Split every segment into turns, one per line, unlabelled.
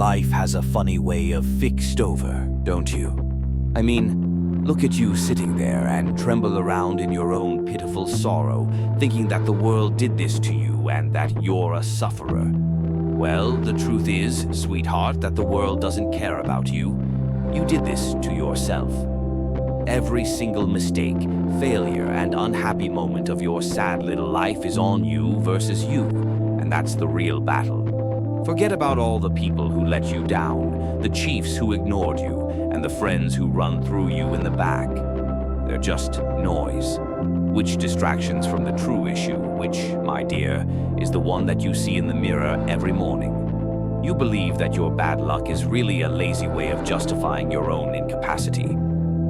Life has a funny way of fixed over, don't you? I mean, look at you sitting there and tremble around in your own pitiful sorrow, thinking that the world did this to you and that you're a sufferer. Well, the truth is, sweetheart, that the world doesn't care about you. You did this to yourself. Every single mistake, failure, and unhappy moment of your sad little life is on you versus you, and that's the real battle. Forget about all the people who let you down, the chiefs who ignored you, and the friends who run through you in the back. They're just noise. Which distractions from the true issue, which, my dear, is the one that you see in the mirror every morning. You believe that your bad luck is really a lazy way of justifying your own incapacity.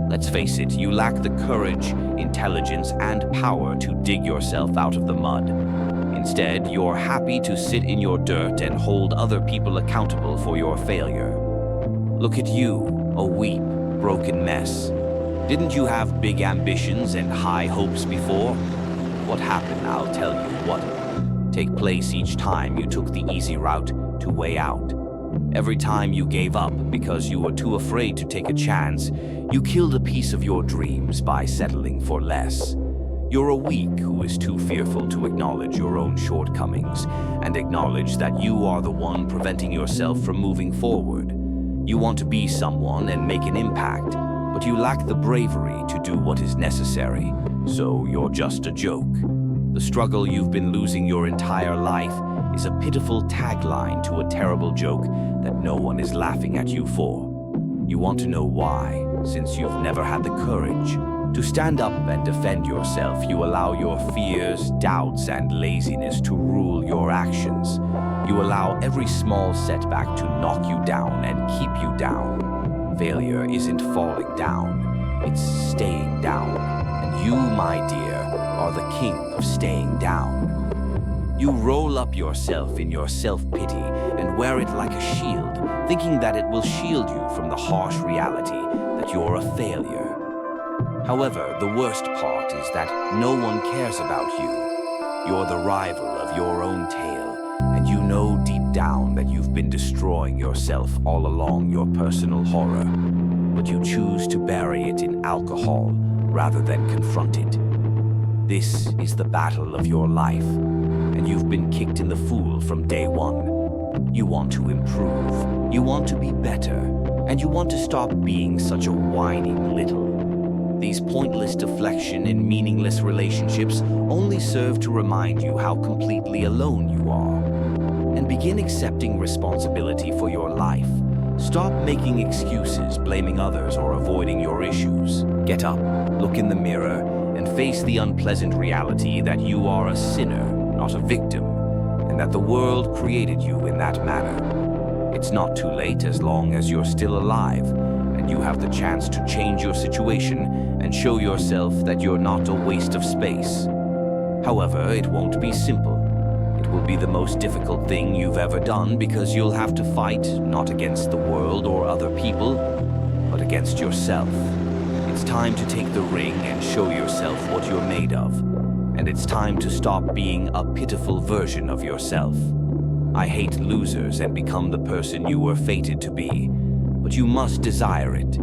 Let's face it, you lack the courage, intelligence, and power to dig yourself out of the mud. Instead, you're happy to sit in your dirt and hold other people accountable for your failure. Look at you, a weak, broken mess. Didn't you have big ambitions and high hopes before? What happened, I'll tell you what. Take place each time you took the easy route to way out. Every time you gave up because you were too afraid to take a chance, you killed a piece of your dreams by settling for less. You're a weak who is too fearful to acknowledge your own shortcomings and acknowledge that you are the one preventing yourself from moving forward. You want to be someone and make an impact, but you lack the bravery to do what is necessary, so you're just a joke. The struggle you've been losing your entire life is a pitiful tagline to a terrible joke that no one is laughing at you for. You want to know why, since you've never had the courage. To stand up and defend yourself, you allow your fears, doubts, and laziness to rule your actions. You allow every small setback to knock you down and keep you down. Failure isn't falling down, it's staying down. And you, my dear, are the king of staying down. You roll up yourself in your self-pity and wear it like a shield, thinking that it will shield you from the harsh reality that you're a failure. However, the worst part is that no one cares about you. You're the rival of your own tale, and you know deep down that you've been destroying yourself all along your personal horror, but you choose to bury it in alcohol rather than confront it. This is the battle of your life, and you've been kicked in the fool from day one. You want to improve, you want to be better, and you want to stop being such a whining little. These pointless deflection and meaningless relationships only serve to remind you how completely alone you are. And begin accepting responsibility for your life. Stop making excuses, blaming others, or avoiding your issues. Get up, look in the mirror, and face the unpleasant reality that you are a sinner, not a victim, and that the world created you in that manner. It's not too late as long as you're still alive, and you have the chance to change your situation and show yourself that you're not a waste of space. However, it won't be simple. It will be the most difficult thing you've ever done because you'll have to fight not against the world or other people, but against yourself. It's time to take the ring and show yourself what you're made of. And it's time to stop being a pitiful version of yourself. I hate losers and become the person you were fated to be, but you must desire it.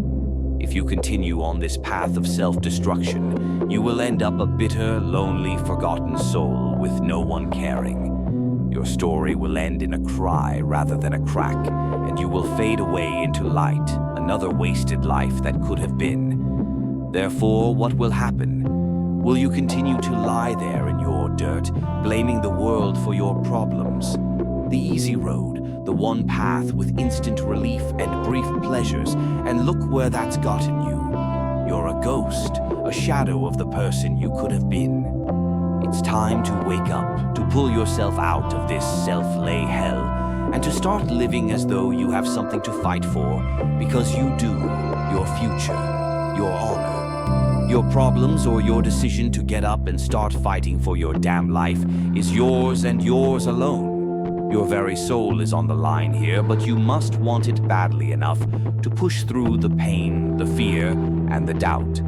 If you continue on this path of self-destruction, you will end up a bitter, lonely, forgotten soul with no one caring. Your story will end in a cry rather than a crack, and you will fade away into light, another wasted life that could have been. Therefore, what will happen? Will you continue to lie there in your dirt, blaming the world for your problems? The easy road, the one path with instant relief and brief pleasures, and look where that's gotten you. You're a ghost, a shadow of the person you could have been. It's time to wake up, to pull yourself out of this self-lay hell, and to start living as though you have something to fight for, because you do. Your future, your honor. Your problems or your decision to get up and start fighting for your damn life is yours and yours alone. Your very soul is on the line here, but you must want it badly enough to push through the pain, the fear, and the doubt.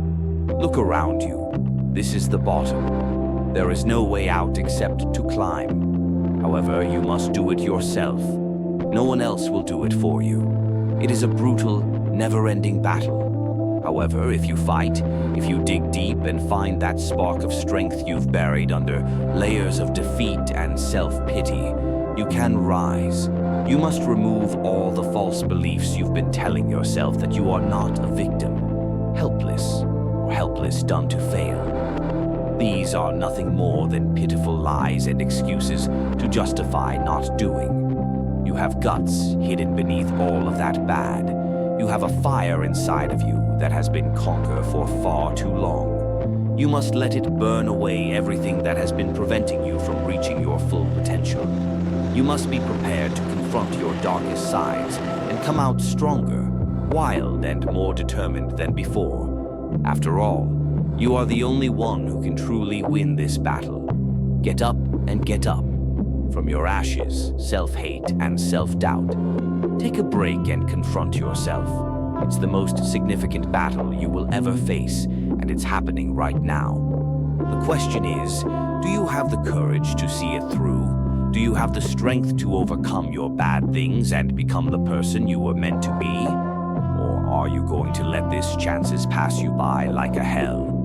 Look around you. This is the bottom. There is no way out except to climb. However, you must do it yourself. No one else will do it for you. It is a brutal, never-ending battle. However, if you fight, if you dig deep and find that spark of strength you've buried under layers of defeat and self-pity, you can rise. You must remove all the false beliefs you've been telling yourself that you are not a victim, helpless, or helpless done to fail. These are nothing more than pitiful lies and excuses to justify not doing. You have guts hidden beneath all of that bad. You have a fire inside of you that has been conquered for far too long. You must let it burn away everything that has been preventing you from reaching your full potential. You must be prepared to confront your darkest sides and come out stronger, wild, and more determined than before. After all, you are the only one who can truly win this battle. Get up and get up. From your ashes, self-hate, and self-doubt. Take a break and confront yourself. It's the most significant battle you will ever face, and it's happening right now. The question is, do you have the courage to see it through? Do you have the strength to overcome your bad things and become the person you were meant to be? Or are you going to let these chances pass you by like a hell?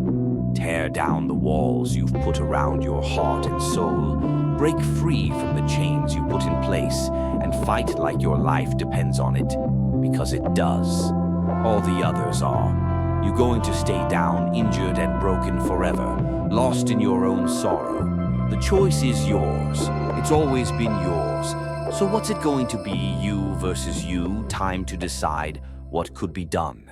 Tear down the walls you've put around your heart and soul. Break free from the chains you put in place and fight like your life depends on it, because it does. All the others are. You're going to stay down, injured and broken forever, lost in your own sorrow. The choice is yours. It's always been yours. So what's it going to be, you versus you? Time to decide what could be done.